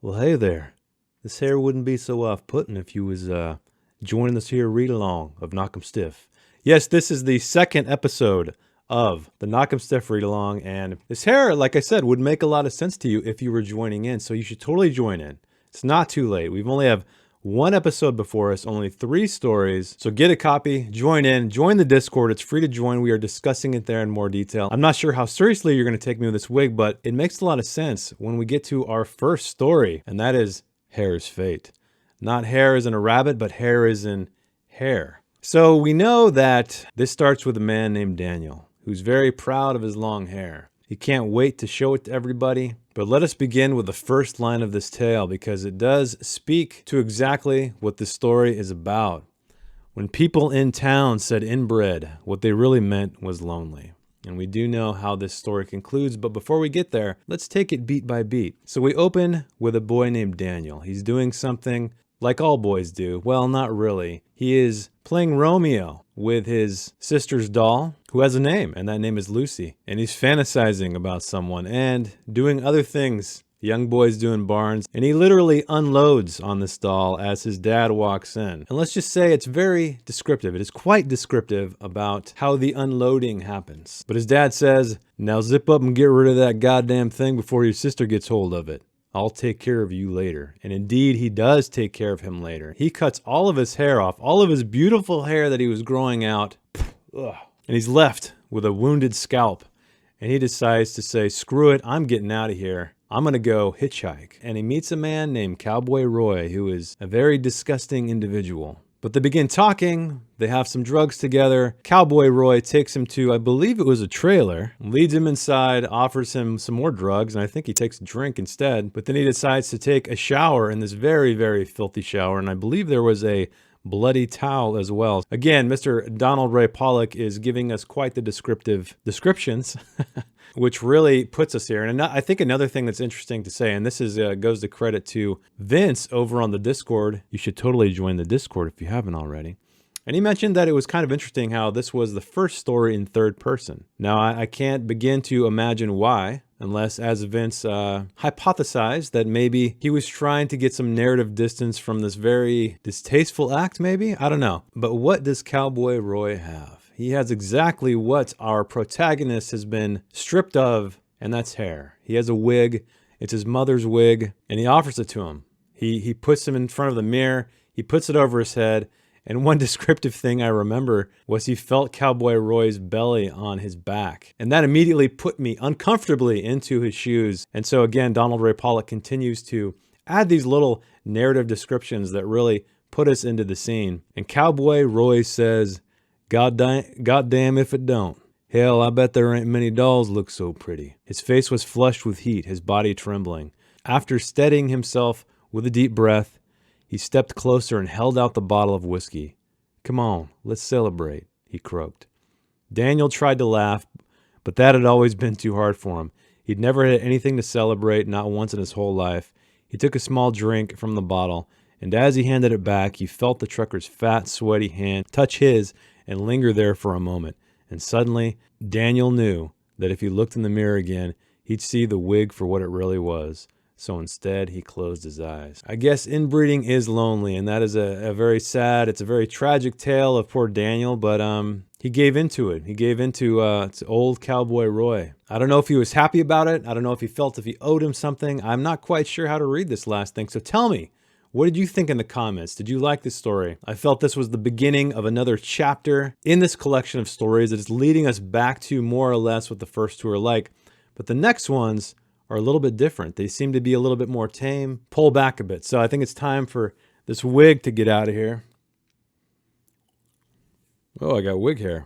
Well, hey there. This hair wouldn't be so off-putting if you was joining us here read-along of Knockemstiff. Yes, this is the second episode of the Knockemstiff read-along, and this hair, like I said, would make a lot of sense to you if you were joining in, so you should totally join in. It's not too late. We've only have one episode before us, only 3 stories. So get a copy, join in, join the Discord. It's free to join. We are discussing it there in more detail. I'm not sure how seriously you're going to take me with this wig, but it makes a lot of sense when we get to our first story, and that is Hare's Fate. Not hair as in a rabbit, but hair as in hair. So we know that this starts with a man named Daniel, who's very proud of his long hair. He can't wait to show it to everybody. But let us begin with the first line of this tale because it does speak to exactly what the story is about. When people in town said inbred, what they really meant was lonely. And we do know how this story concludes, but before we get there, let's take it beat by beat. So we open with a boy named Daniel. He's doing something like all boys do. Well, not really. He is playing Romeo with his sister's doll, who has a name, and that name is Lucy. And he's fantasizing about someone and doing other things young boys do in barns. And he literally unloads on this doll as his dad walks in. And let's just say it's very descriptive. It is quite descriptive about how the unloading happens. But his dad says, "Now zip up and get rid of that goddamn thing before your sister gets hold of it. I'll take care of you later." And indeed, he does take care of him later. He cuts all of his hair off, all of his beautiful hair that he was growing out. Ugh. And he's left with a wounded scalp. And he decides to say, screw it, I'm getting out of here. I'm going to go hitchhike. And he meets a man named Cowboy Roy, who is a very disgusting individual. But they begin talking, they have some drugs together. Cowboy Roy takes him to, I believe it was a trailer, leads him inside, offers him some more drugs, and I think he takes a drink instead. But then he decides to take a shower in this very, very filthy shower, and I believe there was a bloody towel as well. Again, Mr. Donald Ray Pollock is giving us quite the descriptive descriptions, which really puts us here. And I think another thing that's interesting to say, and this is goes to credit to Vince over on the Discord. You should totally join the Discord if you haven't already. And he mentioned that it was kind of interesting how this was the first story in third person. Now, I can't begin to imagine why, unless, as Vince hypothesized, that maybe he was trying to get some narrative distance from this very distasteful act, maybe? I don't know. But what does Cowboy Roy have? He has exactly what our protagonist has been stripped of, and that's hair. He has a wig. It's his mother's wig, and he offers it to him. He puts him in front of the mirror. He puts it over his head. And one descriptive thing I remember was he felt Cowboy Roy's belly on his back. And that immediately put me uncomfortably into his shoes. And so again, Donald Ray Pollock continues to add these little narrative descriptions that really put us into the scene. And Cowboy Roy says, goddamn if it don't. Hell, I bet there ain't many dolls look so pretty. His face was flushed with heat, his body trembling. After steadying himself with a deep breath, he stepped closer and held out the bottle of whiskey. "Come on, let's celebrate," he croaked. Daniel tried to laugh, but that had always been too hard for him. He'd never had anything to celebrate, not once in his whole life. He took a small drink from the bottle, and as he handed it back, he felt the trucker's fat, sweaty hand touch his and linger there for a moment. And suddenly, Daniel knew that if he looked in the mirror again, he'd see the wig for what it really was. So instead, he closed his eyes. I guess inbreeding is lonely, and that is a very sad, it's a very tragic tale of poor Daniel, but he gave into it. He gave into old Cowboy Roy. I don't know if he was happy about it. I don't know if he felt if he owed him something. I'm not quite sure how to read this last thing, so tell me, what did you think in the comments? Did you like this story? I felt this was the beginning of another chapter in this collection of stories that is leading us back to more or less what the first 2 are like, but the next ones are a little bit different. They seem to be a little bit more tame, pull back a bit. So I think it's time for this wig to get out of here. Oh, I got wig hair.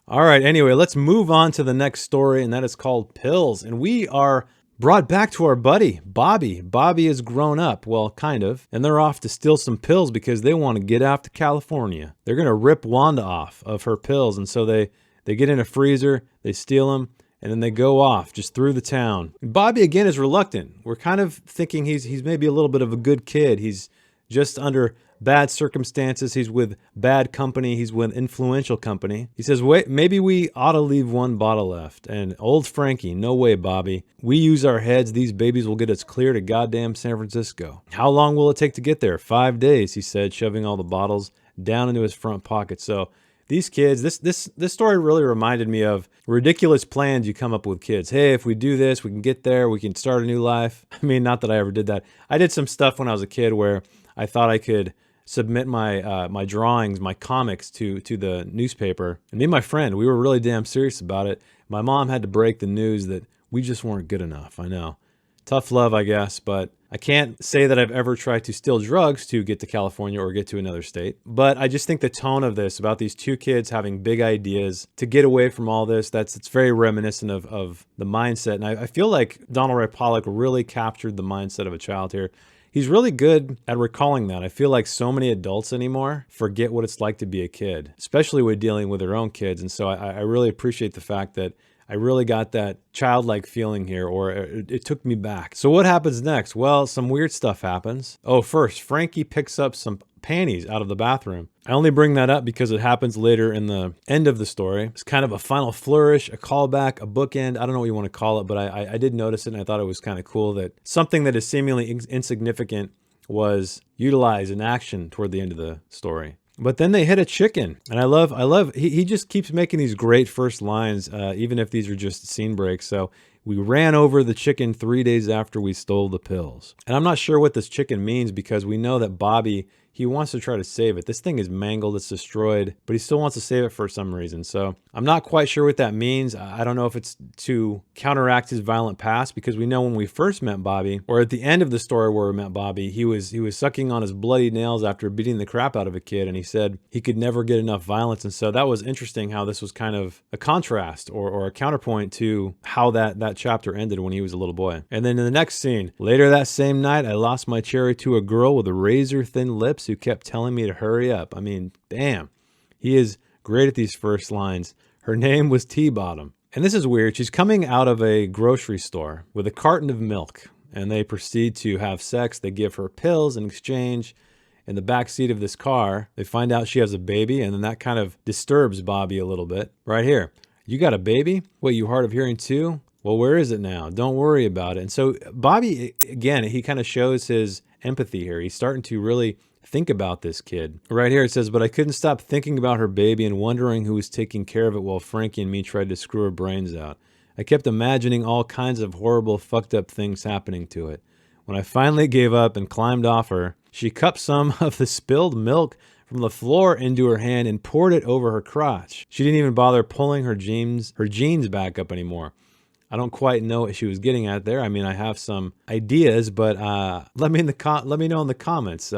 All right, anyway, let's move on to the next story, and that is called Pills. And we are brought back to our buddy, Bobby. Bobby is grown up, well, kind of, and they're off to steal some pills because they want to get out to California. They're going to rip Wanda off of her pills, and so they get in a freezer, they steal them, and then they go off just through the town. Bobby, again, is reluctant. We're kind of thinking he's maybe a little bit of a good kid. He's just under bad circumstances. He's with bad company. He's with influential company. He says, wait, maybe we ought to leave one bottle left. And old Frankie, no way, Bobby. We use our heads. These babies will get us clear to goddamn San Francisco. How long will it take to get there? 5 days, he said, shoving all the bottles down into his front pocket. So these kids, this story really reminded me of ridiculous plans you come up with kids. Hey, if we do this, we can get there. We can start a new life. I mean, not that I ever did that. I did some stuff when I was a kid where I thought I could submit my my drawings, my comics to the newspaper. And me and my friend, we were really damn serious about it. My mom had to break the news that we just weren't good enough. I know. Tough love, I guess, but I can't say that I've ever tried to steal drugs to get to California or get to another state. But I just think the tone of this, about these two kids having big ideas to get away from all this, it's very reminiscent of the mindset. And I feel like Donald Ray Pollock really captured the mindset of a child here. He's really good at recalling that. I feel like so many adults anymore forget what it's like to be a kid, especially when dealing with their own kids. And so I really appreciate the fact that I really got that childlike feeling here, or it took me back. So what happens next? Well, some weird stuff happens. Oh, first, Frankie picks up some panties out of the bathroom. I only bring that up because it happens later in the end of the story. It's kind of a final flourish, a callback, a bookend. I don't know what you want to call it, but I did notice it, and I thought it was kind of cool that something that is seemingly insignificant was utilized in action toward the end of the story. But then they hit a chicken, and I love, he just keeps making these great first lines, even if these are just scene breaks. So we ran over the chicken 3 days after we stole the pills. And I'm not sure what this chicken means, because we know that Bobby, he wants to try to save it. This thing is mangled, it's destroyed, but he still wants to save it for some reason. So I'm not quite sure what that means. I don't know if it's to counteract his violent past, because we know when we first met Bobby, or at the end of the story where we met Bobby, he was sucking on his bloody nails after beating the crap out of a kid, and he said he could never get enough violence. And so that was interesting how this was kind of a contrast or a counterpoint to how that chapter ended when he was a little boy. And then in the next scene, later that same night, I lost my cherry to a girl with razor thin lips who kept telling me to hurry up. I mean, damn, he is great at these first lines. Her name was T-Bottom. And this is weird. She's coming out of a grocery store with a carton of milk, and they proceed to have sex. They give her pills in exchange. In the back seat of this car, they find out she has a baby, and then that kind of disturbs Bobby a little bit. Right here. You got a baby? What, you hard of hearing too? Well, where is it now? Don't worry about it. And so Bobby, again, he kind of shows his empathy here. He's starting to really think about this kid. Right here it says, but I couldn't stop thinking about her baby and wondering who was taking care of it while Frankie and me tried to screw her brains out. I kept imagining all kinds of horrible, fucked up things happening to it. When I finally gave up and climbed off her, she cupped some of the spilled milk from the floor into her hand and poured it over her crotch. She didn't even bother pulling her jeans back up anymore. I don't quite know what she was getting at there. I mean, I have some ideas, but let me know in the comments.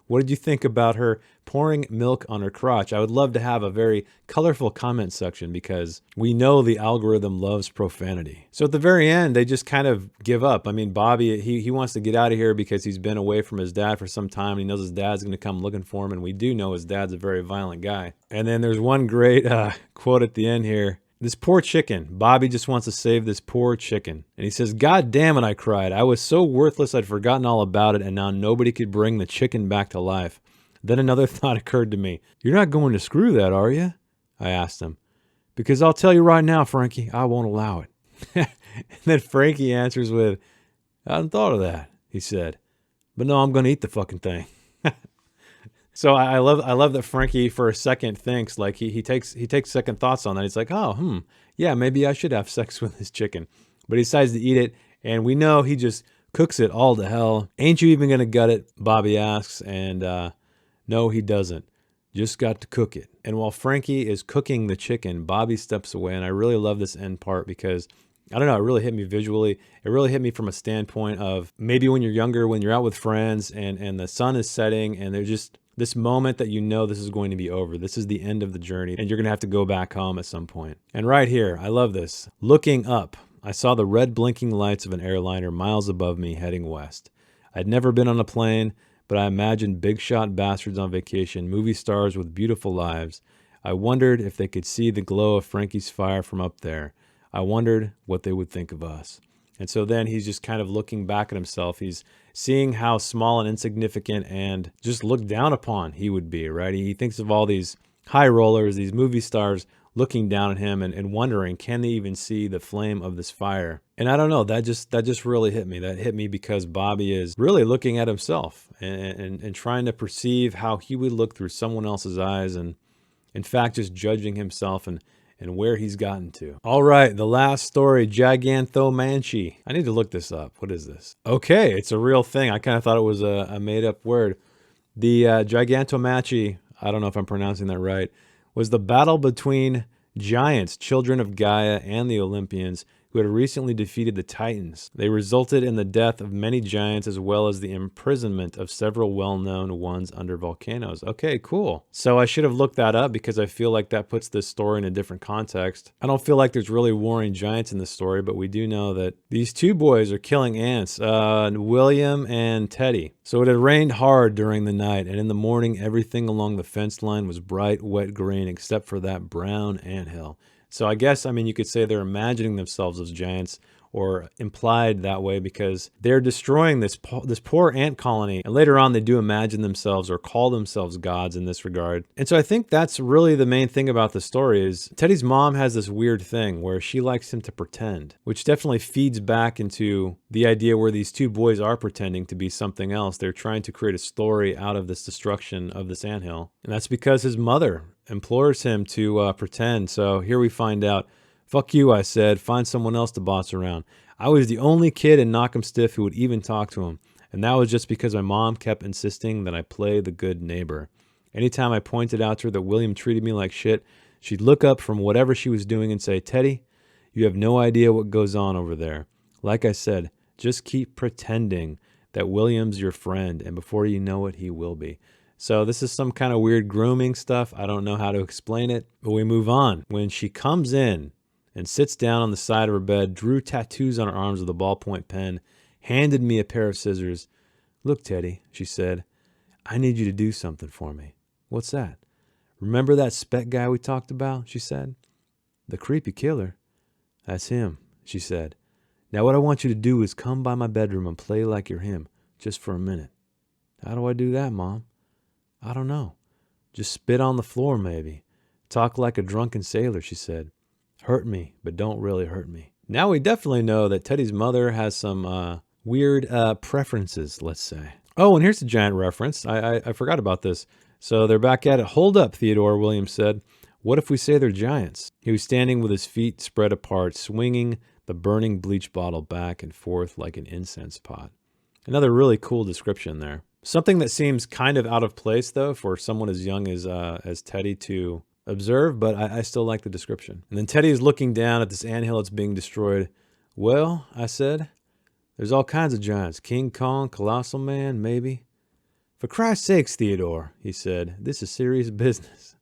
What did you think about her pouring milk on her crotch? I would love to have a very colorful comment section, because we know the algorithm loves profanity. So at the very end, they just kind of give up. I mean, Bobby, he wants to get out of here because he's been away from his dad for some time. And he knows his dad's going to come looking for him. And we do know his dad's a very violent guy. And then there's one great quote at the end here. This poor chicken. Bobby just wants to save this poor chicken. And he says, God damn it, I cried. I was so worthless I'd forgotten all about it, and now nobody could bring the chicken back to life. Then another thought occurred to me. You're not going to screw that, are you? I asked him. Because I'll tell you right now, Frankie, I won't allow it. And then Frankie answers with, I hadn't thought of that, he said. But no, I'm going to eat the fucking thing. So I love that Frankie for a second thinks, like he takes second thoughts on that. He's like, oh, yeah, maybe I should have sex with this chicken. But he decides to eat it, and we know he just cooks it all to hell. Ain't you even gonna gut it? Bobby asks, and no, he doesn't. Just got to cook it. And while Frankie is cooking the chicken, Bobby steps away, and I really love this end part because, I don't know, it really hit me visually. It really hit me from a standpoint of maybe when you're younger, when you're out with friends, and the sun is setting, and there's just this moment that you know this is going to be over. This is the end of the journey, and you're going to have to go back home at some point. And right here, I love this. Looking up, I saw the red blinking lights of an airliner miles above me heading west. I'd never been on a plane, but I imagined big shot bastards on vacation, movie stars with beautiful lives. I wondered if they could see the glow of Frankie's fire from up there. I wondered what they would think of us. And so then he's just kind of looking back at himself. He's seeing how small and insignificant and just looked down upon he would be, right? He thinks of all these high rollers, these movie stars looking down at him and wondering, can they even see the flame of this fire? And I don't know, that just really hit me. That hit me because Bobby is really looking at himself and trying to perceive how he would look through someone else's eyes, and in fact, just judging himself and where he's gotten to. All right, the last story, Gigantomachy. I need to look this up. What is this? Okay, it's a real thing. I kind of thought it was a made-up word. The Gigantomachy, I don't know if I'm pronouncing that right, was the battle between giants, children of Gaia, and the Olympians, who had recently defeated the Titans. They resulted in the death of many giants as well as the imprisonment of several well-known ones under volcanoes. Okay, cool. So I should have looked that up because I feel like that puts this story in a different context. I don't feel like there's really warring giants in this story, but we do know that these two boys are killing ants, William and Teddy. So it had rained hard during the night, and in the morning, everything along the fence line was bright, wet green except for that brown anthill. So I guess, I mean, you could say they're imagining themselves as giants, or implied that way, because they're destroying this poor ant colony. And later on, they do imagine themselves or call themselves gods in this regard. And so I think that's really the main thing about the story is Teddy's mom has this weird thing where she likes him to pretend, which definitely feeds back into the idea where these two boys are pretending to be something else. They're trying to create a story out of this destruction of this anthill. And that's because his mother implores him to pretend. So here we find out, fuck you, I said, find someone else to boss around. I was the only kid in Knockemstiff who would even talk to him. And that was just because my mom kept insisting that I play the good neighbor. Anytime I pointed out to her that William treated me like shit, she'd look up from whatever she was doing and say, Teddy, you have no idea what goes on over there. Like I said, just keep pretending that William's your friend, and before you know it, he will be. So this is some kind of weird grooming stuff. I don't know how to explain it, but we move on. When she comes in and sits down on the side of her bed, drew tattoos on her arms with a ballpoint pen, handed me a pair of scissors. Look, Teddy, she said, I need you to do something for me. What's that? Remember that spec guy we talked about, she said. The creepy killer. That's him, she said. Now what I want you to do is come by my bedroom and play like you're him, just for a minute. How do I do that, Mom? I don't know. Just spit on the floor, maybe. Talk like a drunken sailor, she said. Hurt me, but don't really hurt me. Now we definitely know that Teddy's mother has some weird preferences, let's say. Oh, and here's a giant reference. I forgot about this. So they're back at it. Hold up, Theodore, William said. What if we say they're giants? He was standing with his feet spread apart, swinging the burning bleach bottle back and forth like an incense pot. Another really cool description there. Something that seems kind of out of place, though, for someone as young as Teddy to observe, but I still like the description. And then Teddy is looking down at this anthill that's being destroyed. Well, I said, there's all kinds of giants. King Kong, Colossal Man, maybe. For Christ's sakes, Theodore, he said, this is serious business.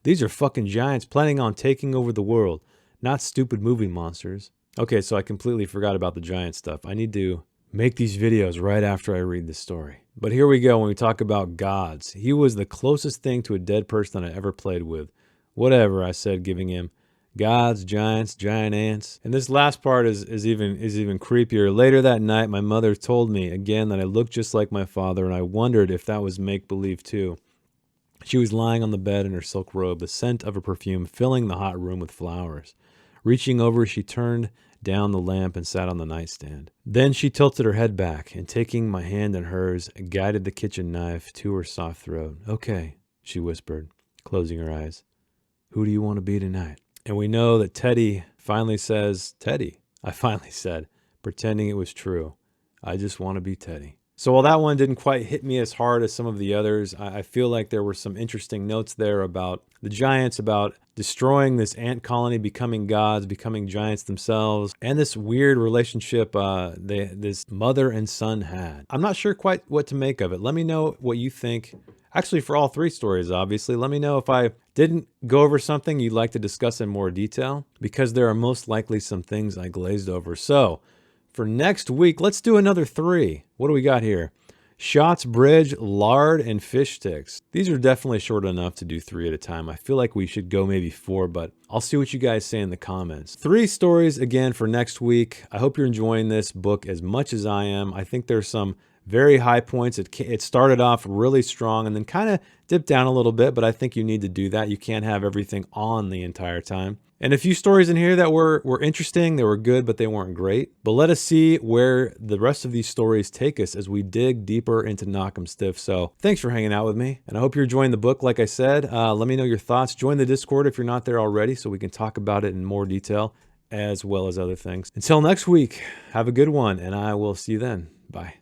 These are fucking giants planning on taking over the world, not stupid movie monsters. Okay, so I completely forgot about the giant stuff. I need to make these videos right after I read the story. But here we go when we talk about gods. He was the closest thing to a dead person that I ever played with. Whatever, I said, giving him gods, giants, giant ants. And this last part is even creepier. Later that night, my mother told me again that I looked just like my father, and I wondered if that was make-believe too. She was lying on the bed in her silk robe, the scent of her perfume filling the hot room with flowers. Reaching over, she turned down the lamp and sat on the nightstand. Then she tilted her head back and, taking my hand in hers, guided the kitchen knife to her soft throat. Okay, she whispered, closing her eyes. Who do you want to be tonight? And we know that Teddy finally says, Teddy, I finally said, pretending it was true. I just want to be Teddy. So while that one didn't quite hit me as hard as some of the others, I feel like there were some interesting notes there about the giants, about destroying this ant colony, becoming gods, becoming giants themselves, and this weird relationship this mother and son had. I'm not sure quite what to make of it. Let me know what you think. Actually, for all three stories, obviously, let me know if I didn't go over something you'd like to discuss in more detail, because there are most likely some things I glazed over. So for next week, let's do another 3. What do we got here? Shots Bridge, Lard, and Fish Sticks. These are definitely short enough to do 3 at a time. I feel like we should go maybe 4, but I'll see what you guys say in the comments. 3 stories again for next week. I hope you're enjoying this book as much as I am. I think there's some very high points. It started off really strong and then kind of dipped down a little bit, but I think you need to do that. You can't have everything on the entire time. And a few stories in here that were interesting, they were good, but they weren't great. But let us see where the rest of these stories take us as we dig deeper into Knockemstiff. So thanks for hanging out with me, and I hope you're enjoying the book. Like I said, let me know your thoughts. Join the Discord if you're not there already so we can talk about it in more detail as well as other things. Until next week, have a good one, and I will see you then. Bye.